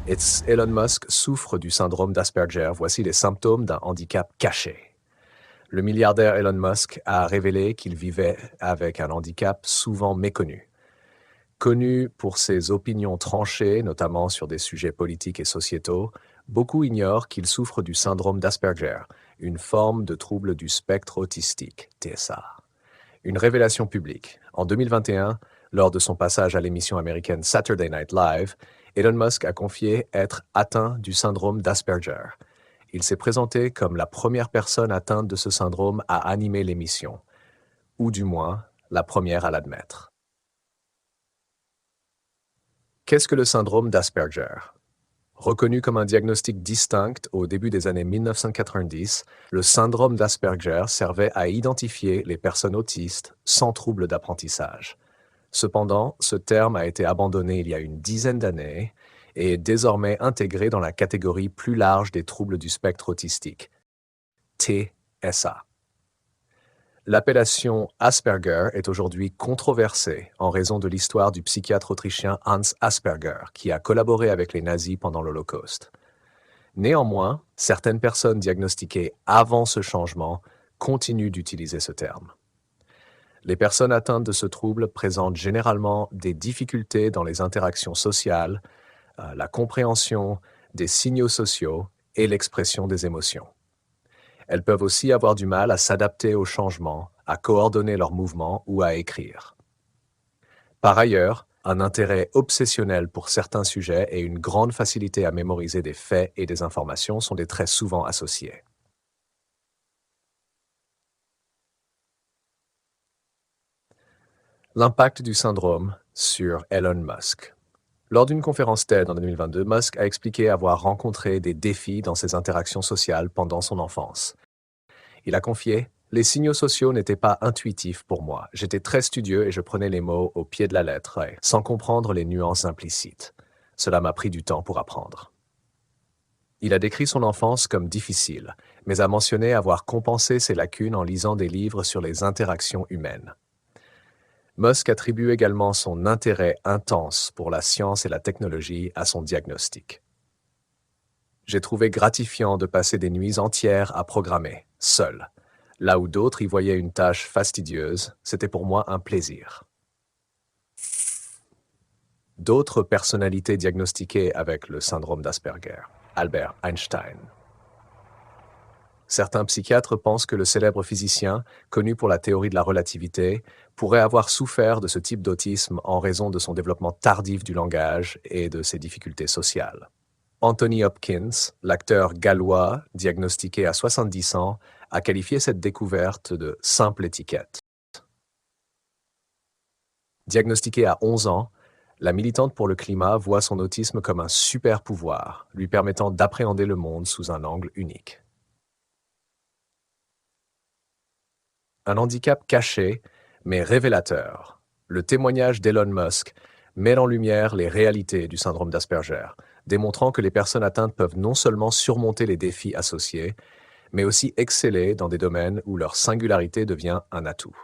Elon Musk souffre du syndrome d'Asperger. Voici les symptômes d'un handicap caché. Le milliardaire Elon Musk a révélé qu'il vivait avec un handicap souvent méconnu. Connu pour ses opinions tranchées, notamment sur des sujets politiques et sociétaux, beaucoup ignorent qu'il souffre du syndrome d'Asperger, une forme de trouble du spectre autistique, TSA. Une révélation publique. En 2021, lors de son passage à l'émission américaine Saturday Night Live, Elon Musk a confié être atteint du syndrome d'Asperger. Il s'est présenté comme la première personne atteinte de ce syndrome à animer l'émission, ou du moins la première à l'admettre. Qu'est-ce que le syndrome d'Asperger? Reconnu comme un diagnostic distinct au début des années 1990, le syndrome d'Asperger servait à identifier les personnes autistes sans trouble d'apprentissage. Cependant, ce terme a été abandonné il y a une dizaine d'années et est désormais intégré dans la catégorie plus large des troubles du spectre autistique, TSA. L'appellation Asperger est aujourd'hui controversée en raison de l'histoire du psychiatre autrichien Hans Asperger, qui a collaboré avec les nazis pendant l'Holocauste. Néanmoins, certaines personnes diagnostiquées avant ce changement continuent d'utiliser ce terme. Les personnes atteintes de ce trouble présentent généralement des difficultés dans les interactions sociales, la compréhension des signaux sociaux et l'expression des émotions. Elles peuvent aussi avoir du mal à s'adapter aux changements, à coordonner leurs mouvements ou à écrire. Par ailleurs, un intérêt obsessionnel pour certains sujets et une grande facilité à mémoriser des faits et des informations sont des traits souvent associés. L'impact du syndrome sur Elon Musk. Lors d'une conférence TED en 2022, Musk a expliqué avoir rencontré des défis dans ses interactions sociales pendant son enfance. Il a confié: les signaux sociaux n'étaient pas intuitifs pour moi. J'étais très studieux et je prenais les mots au pied de la lettre, sans comprendre les nuances implicites. Cela m'a pris du temps pour apprendre. Il a décrit son enfance comme difficile, mais a mentionné avoir compensé ses lacunes en lisant des livres sur les interactions humaines. Musk attribue également son intérêt intense pour la science et la technologie à son diagnostic. J'ai trouvé gratifiant de passer des nuits entières à programmer, seul. Là où d'autres y voyaient une tâche fastidieuse, c'était pour moi un plaisir. D'autres personnalités diagnostiquées avec le syndrome d'Asperger. Albert Einstein. Certains psychiatres pensent que le célèbre physicien, connu pour la théorie de la relativité, pourrait avoir souffert de ce type d'autisme en raison de son développement tardif du langage et de ses difficultés sociales. Anthony Hopkins, l'acteur gallois, diagnostiqué à 70 ans, a qualifié cette découverte de simple étiquette. Diagnostiquée à 11 ans, la militante pour le climat voit son autisme comme un super pouvoir, lui permettant d'appréhender le monde sous un angle unique. Un handicap caché, mais révélateur. Le témoignage d'Elon Musk met en lumière les réalités du syndrome d'Asperger, démontrant que les personnes atteintes peuvent non seulement surmonter les défis associés, mais aussi exceller dans des domaines où leur singularité devient un atout.